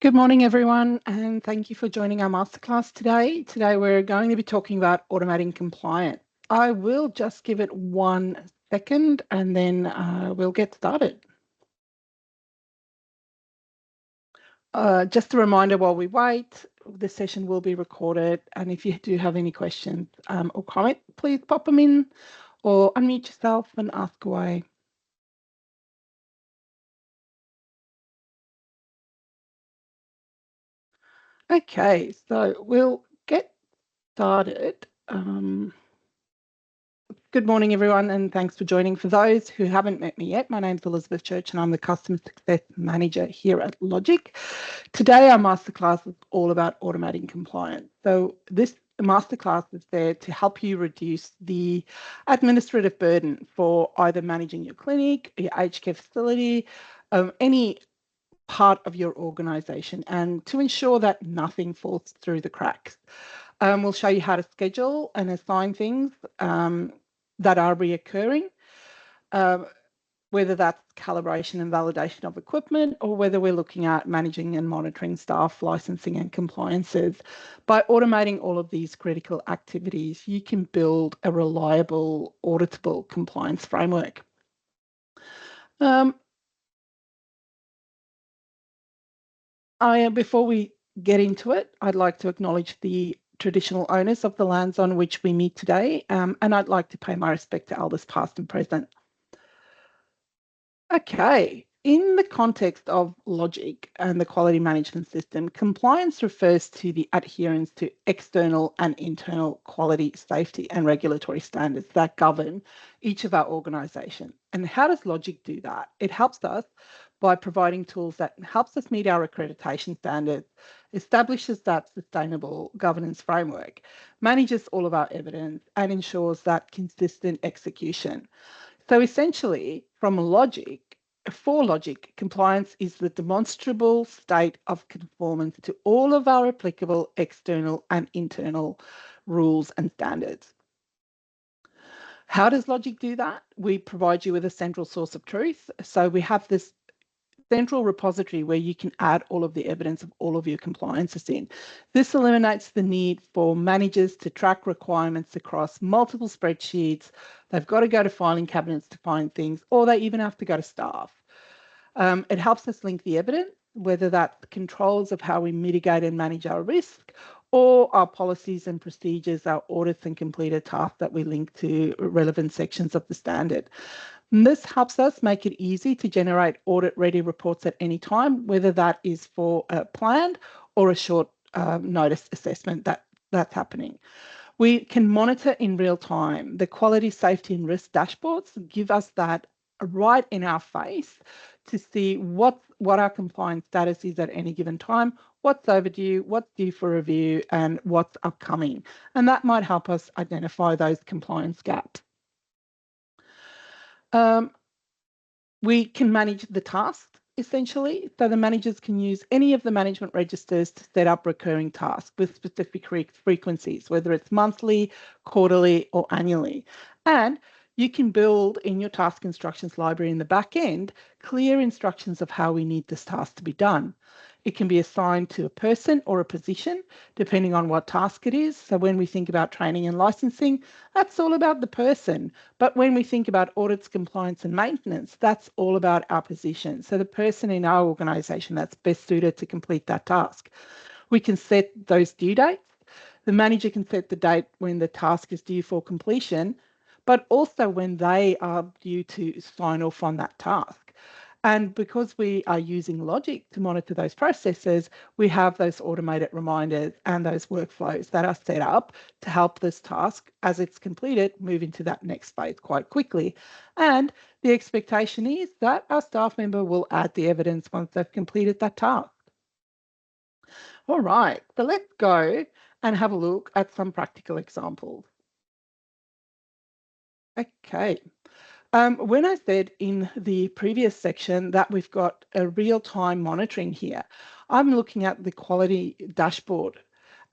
Good morning, everyone, and thank you for joining our masterclass today. Today, we're going to be talking about automating compliance. I will just give it 1 second and then we'll get started. Just a reminder while we wait, the session will be recorded, and if you do have any questions or comments, please pop them in or unmute yourself and ask away. Okay, so we'll get started. Good morning, everyone, and thanks for joining. For those who haven't met me yet, my name's Elizabeth Church and I'm the Customer Success Manager here at Logiqc. Today, our masterclass is all about automating compliance. So this masterclass is there to help you reduce the administrative burden for either managing your clinic, your aged care facility, any part of your organisation, and to ensure that nothing falls through the cracks. We'll show you how to schedule and assign things that are reoccurring, whether that's calibration and validation of equipment or whether we're looking at managing and monitoring staff, licensing and compliances. By automating all of these critical activities, you can build a reliable, auditable compliance framework. Before we get into it, I'd like to acknowledge the traditional owners of the lands on which we meet today, and I'd like to pay my respect to elders past and present. Okay, in the context of Logiqc and the quality management system, compliance refers to the adherence to external and internal quality, safety and regulatory standards that govern each of our organisations. And how does Logiqc do that? It helps us by providing tools that helps us meet our accreditation standards, establishes that sustainable governance framework, manages all of our evidence and ensures that consistent execution. So essentially, from Logiqc, for Logiqc, compliance is the demonstrable state of conformance to all of our applicable external and internal rules and standards. How does Logiqc do that? We provide you with a central source of truth. So we have this central repository where you can add all of the evidence of all of your compliances in. This eliminates the need for managers to track requirements across multiple spreadsheets. They've got to go to filing cabinets to find things, or they even have to go to staff. It helps us link the evidence, whether that's controls of how we mitigate and manage our risk, or our policies and procedures, our audits and completed tasks that we link to relevant sections of the standard. And this helps us make it easy to generate audit-ready reports at any time, whether that is for a planned or a short notice assessment that's happening. We can monitor in real time. The quality, safety and risk dashboards give us that right in our face to see what our compliance status is at any given time, what's overdue, what's due for review and what's upcoming. And that might help us identify those compliance gaps. We can manage the tasks, essentially. So the managers can use any of the management registers to set up recurring tasks with specific frequencies, whether it's monthly, quarterly, or annually. And you can build in your task instructions library in the back end clear instructions of how we need this task to be done. It can be assigned to a person or a position, depending on what task it is. So when we think about training and licensing, that's all about the person. But when we think about audits, compliance and maintenance, that's all about our position. So the person in our organisation that's best suited to complete that task. We can set those due dates. The manager can set the date when the task is due for completion, but also when they are due to sign off on that task. And because we are using Logiqc to monitor those processes, we have those automated reminders and those workflows that are set up to help this task, as it's completed, move into that next phase quite quickly. And the expectation is that our staff member will add the evidence once they've completed that task. All right, so let's go and have a look at some practical examples. Okay. When I said in the previous section that we've got a real-time monitoring here, I'm looking at the quality dashboard.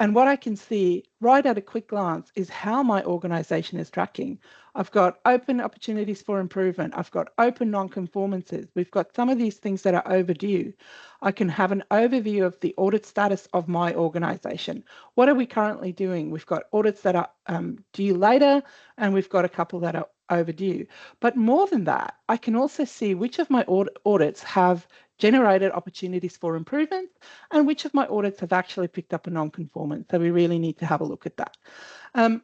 And what I can see right at a quick glance is how my organization is tracking. I've got open opportunities for improvement. I've got open non-conformances. We've got some of these things that are overdue. I can have an overview of the audit status of my organization. What are we currently doing? We've got audits that are due later, and we've got a couple that are overdue. But more than that, I can also see which of my audits have generated opportunities for improvement and which of my audits have actually picked up a non-conformance. So we really need to have a look at that.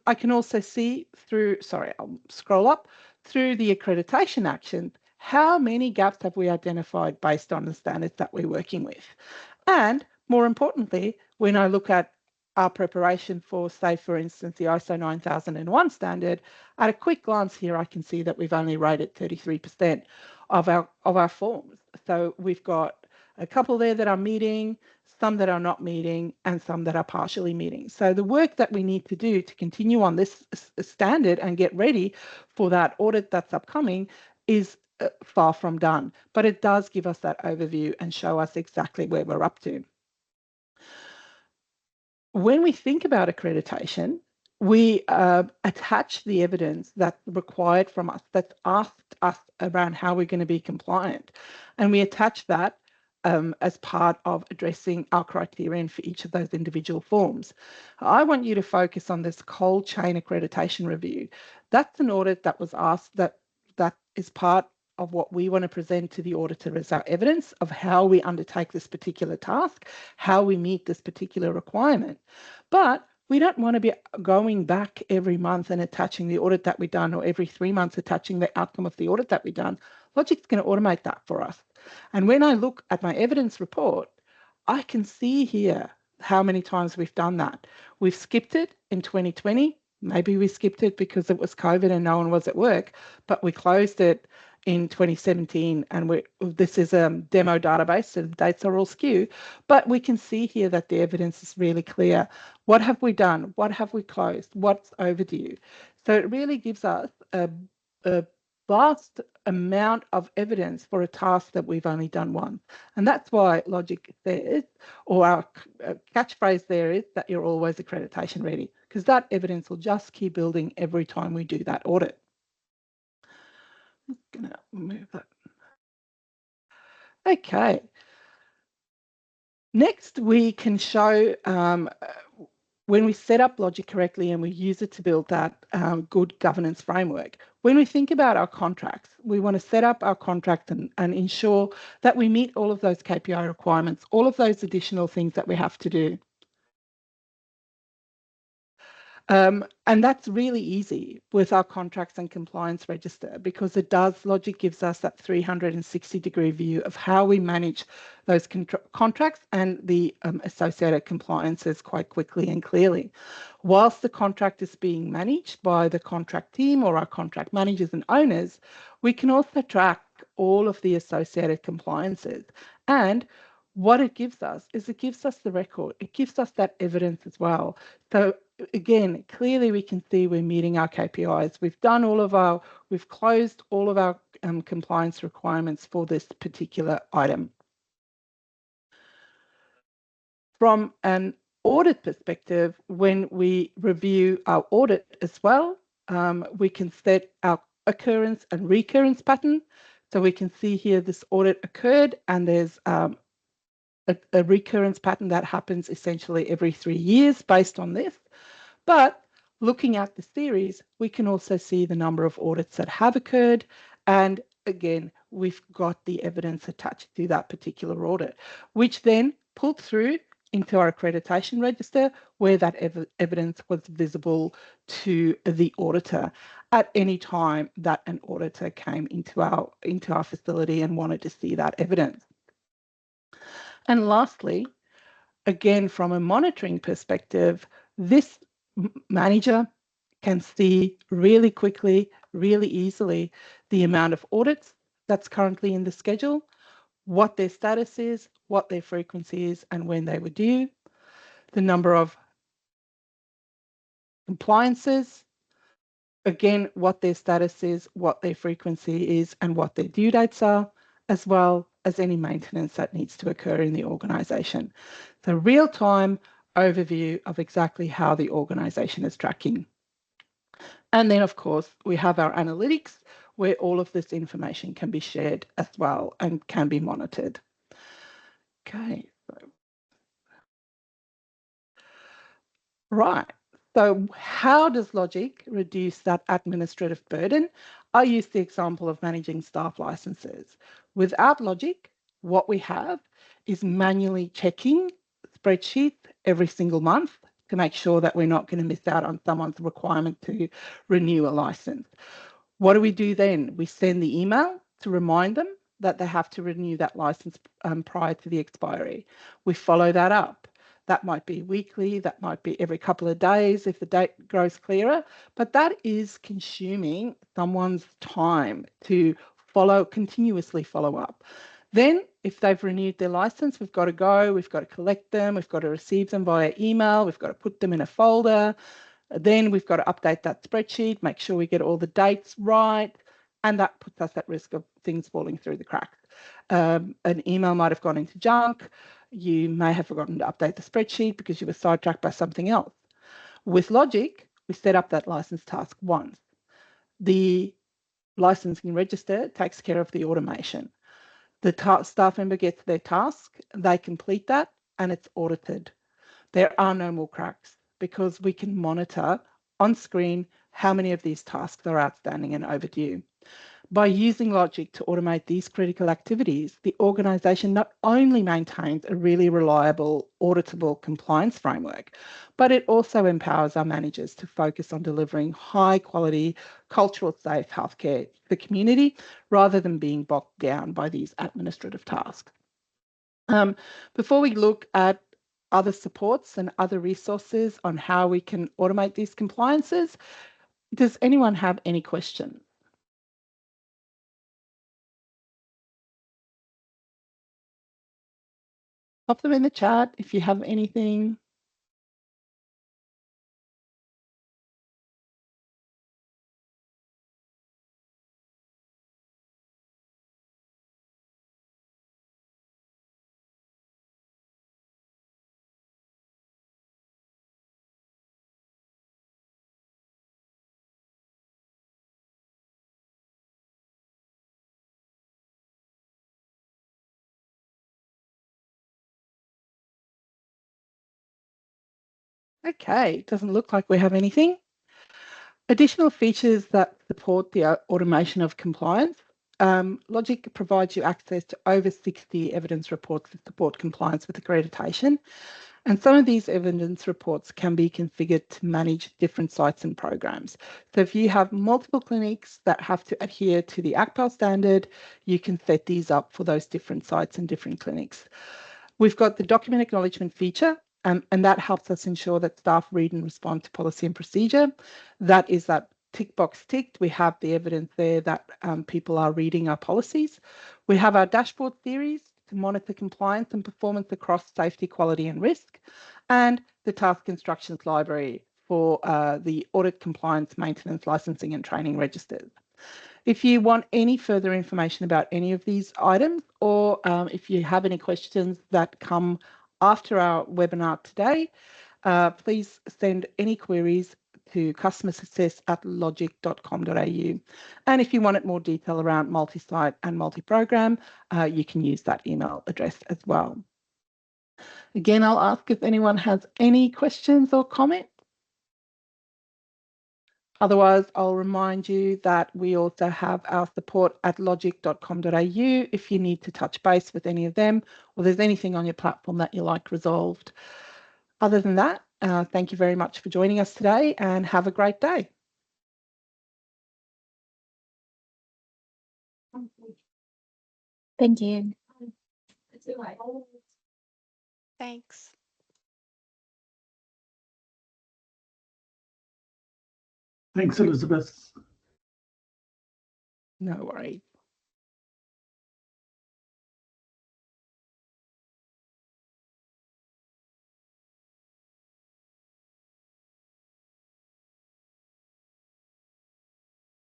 I can also see I'll scroll up, through the accreditation actions, how many gaps have we identified based on the standards that we're working with? And more importantly, when I look at our preparation for, say, for instance, the ISO 9001 standard, at a quick glance here, I can see that we've only rated 33% of our forms. So we've got a couple there that are meeting, some that are not meeting, and some that are partially meeting. So the work that we need to do to continue on this standard and get ready for that audit that's upcoming is far from done, but it does give us that overview and show us exactly where we're up to. When we think about accreditation, we attach the evidence that's required from us, that's asked us around how we're going to be compliant, and we attach that as part of addressing our criterion for each of those individual forms. I want you to focus on this cold chain accreditation review. That's an audit that was asked, that is part of what we want to present to the auditor as our evidence of how we undertake this particular task, how we meet this particular requirement. But we don't want to be going back every month and attaching the audit that we've done, or every 3 months attaching the outcome of the audit that we've done. Logiqc's going to automate that for us. And when I look at my evidence report, I can see here how many times we've done that. We've skipped it in 2020. Maybe we skipped it because it was COVID and no one was at work, but we closed it in 2017, and this is a demo database, so the dates are all skewed, but we can see here that the evidence is really clear. What have we done? What have we closed? What's overdue? So it really gives us a vast amount of evidence for a task that we've only done once. And that's why Logiqc says, or our catchphrase there is, that you're always accreditation ready, because that evidence will just keep building every time we do that audit. I'm going to move that. Okay. Next, we can show when we set up Logiqc correctly and we use it to build that good governance framework. When we think about our contracts, we want to set up our contract and ensure that we meet all of those KPI requirements, all of those additional things that we have to do. And that's really easy with our contracts and compliance register, because Logiqc gives us that 360-degree view of how we manage those contracts and the associated compliances quite quickly and clearly. Whilst the contract is being managed by the contract team or our contract managers and owners, we can also track all of the associated compliances. And what it gives us is it gives us the record. It gives us that evidence as well. So again, clearly we can see we're meeting our KPIs. We've closed all of our compliance requirements for this particular item. From an audit perspective, when we review our audit as well, we can set our occurrence and recurrence pattern. So we can see here this audit occurred, and there's a recurrence pattern that happens essentially every 3 years based on this. But looking at the series, we can also see the number of audits that have occurred. And again, we've got the evidence attached to that particular audit, which then pulled through into our accreditation register, where that evidence was visible to the auditor at any time that an auditor came into our facility and wanted to see that evidence. And lastly, again, from a monitoring perspective, this manager can see really quickly, really easily, the amount of audits that's currently in the schedule, what their status is, what their frequency is, and when they were due, the number of compliances, again, what their status is, what their frequency is, and what their due dates are, as well as any maintenance that needs to occur in the organisation. So real-time overview of exactly how the organisation is tracking. And then, of course, we have our analytics where all of this information can be shared as well and can be monitored. Okay. Right. So how does Logic reduce that administrative burden? I use the example of managing staff licenses. Without Logic, what we have is manually checking spreadsheets every single month to make sure that we're not going to miss out on someone's requirement to renew a license. What do we do then? We send the email to remind them that they have to renew that license prior to the expiry. We follow that up. That might be weekly, that might be every couple of days if the date grows clearer, but that is consuming someone's time to continuously follow up. Then, if they've renewed their license, we've got to go, we've got to collect them, we've got to receive them via email, we've got to put them in a folder. Then we've got to update that spreadsheet, make sure we get all the dates right, and that puts us at risk of things falling through the cracks. An email might have gone into junk. You may have forgotten to update the spreadsheet because you were sidetracked by something else. With Logic, we set up that license task once. The licensing register takes care of the automation. The staff member gets their task, they complete that, and it's audited. There are no more cracks because we can monitor on screen how many of these tasks are outstanding and overdue. By using Logic to automate these critical activities, the organisation not only maintains a really reliable, auditable compliance framework, but it also empowers our managers to focus on delivering high quality, cultural safe healthcare to the community rather than being bogged down by these administrative tasks. Before we look at other supports and other resources on how we can automate these compliances, does anyone have any questions? Pop them in the chat if you have anything. Okay, it doesn't look like we have anything. Additional features that support the automation of compliance. Logic provides you access to over 60 evidence reports that support compliance with accreditation. And some of these evidence reports can be configured to manage different sites and programs. So if you have multiple clinics that have to adhere to the ACPAL standard, you can set these up for those different sites and different clinics. We've got the document acknowledgement feature, and that helps us ensure that staff read and respond to policy and procedure. That is that tick box ticked. We have the evidence there that people are reading our policies. We have our dashboard series to monitor compliance and performance across safety, quality and risk, and the task instructions library for the audit, compliance, maintenance, licensing and training registers. If you want any further information about any of these items, or if you have any questions that come after our webinar today, please send any queries to customersuccess@logic.com.au. And if you wanted more detail around multi-site and multi-program, you can use that email address as well. Again, I'll ask if anyone has any questions or comments. Otherwise, I'll remind you that we also have our support at logic.com.au if you need to touch base with any of them or there's anything on your platform that you like resolved. Other than that, thank you very much for joining us today and have a great day. Thank you. Thanks. Thanks, Elizabeth. No worries.